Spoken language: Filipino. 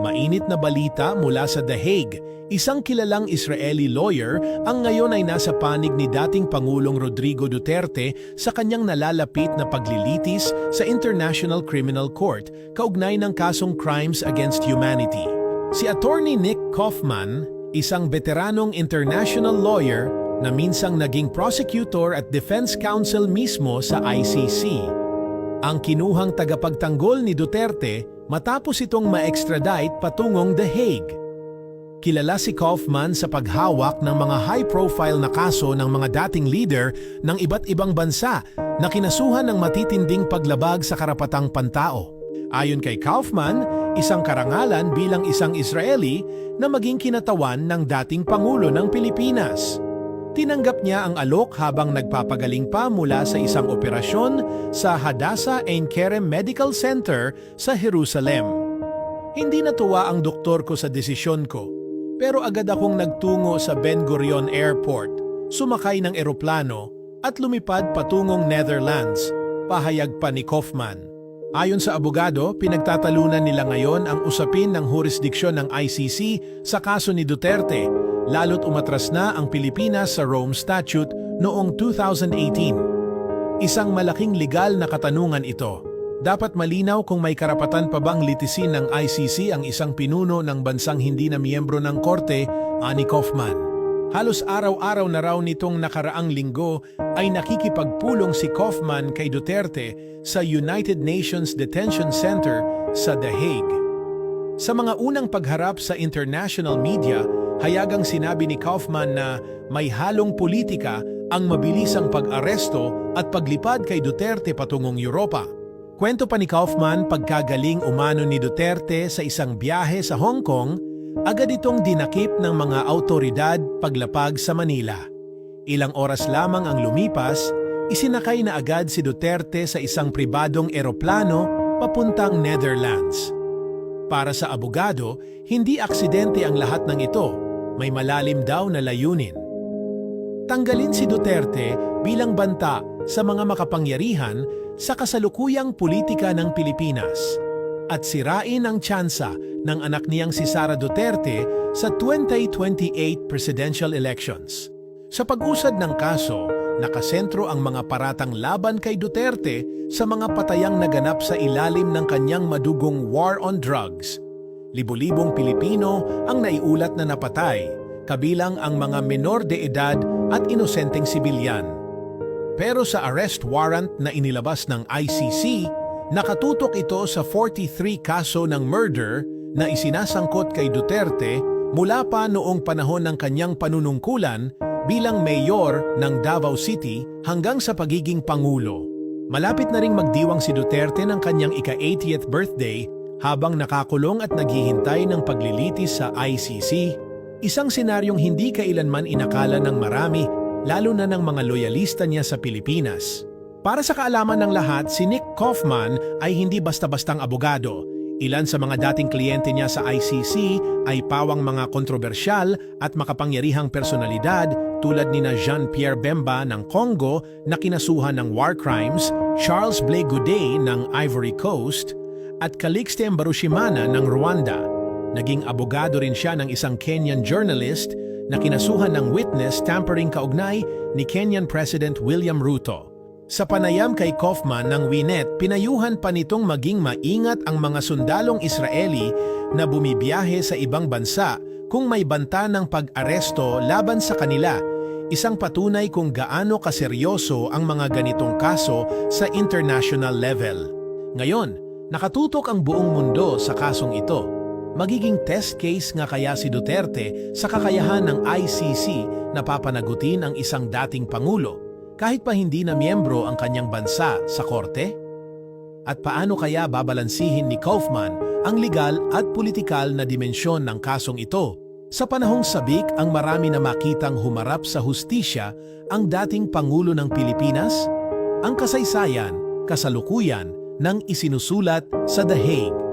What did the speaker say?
Mainit na balita mula sa The Hague. Isang kilalang Israeli lawyer ang ngayon ay nasa panig ni dating Pangulong Rodrigo Duterte sa kanyang nalalapit na paglilitis sa International Criminal Court kaugnay ng kasong Crimes Against Humanity. Si Attorney Nick Kaufman, isang veteranong international lawyer na minsang naging prosecutor at defense counsel mismo sa ICC. Ang kinuhang tagapagtanggol ni Duterte matapos itong ma-extradite patungong The Hague. Kilala si Kaufman sa paghawak ng mga high-profile na kaso ng mga dating leader ng iba't ibang bansa na kinasuhan ng matitinding paglabag sa karapatang pantao. Ayon kay Kaufman, isang karangalan bilang isang Israeli na maging kinatawan ng dating Pangulo ng Pilipinas. Tinanggap niya ang alok habang nagpapagaling pa mula sa isang operasyon sa Hadassah Ein Kerem Medical Center sa Jerusalem. Hindi natuwa ang doktor ko sa desisyon ko, pero agad akong nagtungo sa Ben Gurion Airport, sumakay ng eroplano at lumipad patungong Netherlands, pahayag pa ni Kaufman. Ayon sa abogado, pinagtatalunan nila ngayon ang usapin ng jurisdiksyon ng ICC sa kaso ni Duterte, lalo't umatras na ang Pilipinas sa Rome Statute noong 2018. Isang malaking legal na katanungan ito. Dapat malinaw kung may karapatan pa bang litisin ng ICC ang isang pinuno ng bansang hindi na miyembro ng korte, ani Kaufman. Halos araw-araw na raw nitong nakaraang linggo ay nakikipagpulong si Kaufman kay Duterte sa United Nations Detention Center sa The Hague. Sa mga unang pagharap sa international media, hayagang sinabi ni Kaufman na may halong politika ang mabilisang pag-aresto at paglipad kay Duterte patungong Europa. Kwento pa ni Kaufman, pagkagaling umano ni Duterte sa isang biyahe sa Hong Kong, agad itong dinakip ng mga awtoridad paglapag sa Manila. Ilang oras lamang ang lumipas, isinakay na agad si Duterte sa isang pribadong eroplano papuntang Netherlands. Para sa abogado, hindi aksidente ang lahat ng ito. May malalim daw na layunin. Tanggalin si Duterte bilang banta sa mga makapangyarihan sa kasalukuyang politika ng Pilipinas at sirain ang tsansa ng anak niyang si Sara Duterte sa 2028 presidential elections. Sa pag-usad ng kaso, nakasentro ang mga paratang laban kay Duterte sa mga patayang naganap sa ilalim ng kanyang madugong war on drugs. Libo-libong Pilipino ang naiulat na napatay, kabilang ang mga menor de edad at inosenteng sibilyan. Pero sa arrest warrant na inilabas ng ICC, nakatutok ito sa 43 kaso ng murder na isinasangkot kay Duterte mula pa noong panahon ng kanyang panunungkulan bilang mayor ng Davao City hanggang sa pagiging Pangulo. Malapit na ring magdiwang si Duterte ng kanyang ika-80th birthday habang nakakulong at naghihintay ng paglilitis sa ICC, isang senaryong hindi kailanman inakala ng marami, lalo na ng mga loyalista niya sa Pilipinas. Para sa kaalaman ng lahat, si Nick Kaufman ay hindi basta-bastang abogado. Ilan sa mga dating kliyente niya sa ICC ay pawang mga kontrobersyal at makapangyarihang personalidad tulad ni Jean-Pierre Bemba ng Congo na kinasuhan ng war crimes, Charles Blé Goudé ng Ivory Coast, at Calixte Mbarushimana ng Rwanda. Naging abogado rin siya ng isang Kenyan journalist na kinasuhan ng witness tampering kaugnay ni Kenyan President William Ruto. Sa panayam kay Kaufman ng Winet, pinayuhan pa nitong maging maingat ang mga sundalong Israeli na bumibiyahe sa ibang bansa kung may banta ng pag-aresto laban sa kanila, isang patunay kung gaano kaseryoso ang mga ganitong kaso sa international level. Ngayon, nakatutok ang buong mundo sa kasong ito. Magiging test case nga kaya si Duterte sa kakayahan ng ICC na papanagutin ang isang dating Pangulo kahit pa hindi na miyembro ang kanyang bansa sa korte? At paano kaya babalansihin ni Kaufman ang legal at politikal na dimensyon ng kasong ito? Sa panahong sabik ang marami na makitang humarap sa hustisya ang dating Pangulo ng Pilipinas, ang kasaysayan, kasalukuyan, ng isinusulat sa The Hague.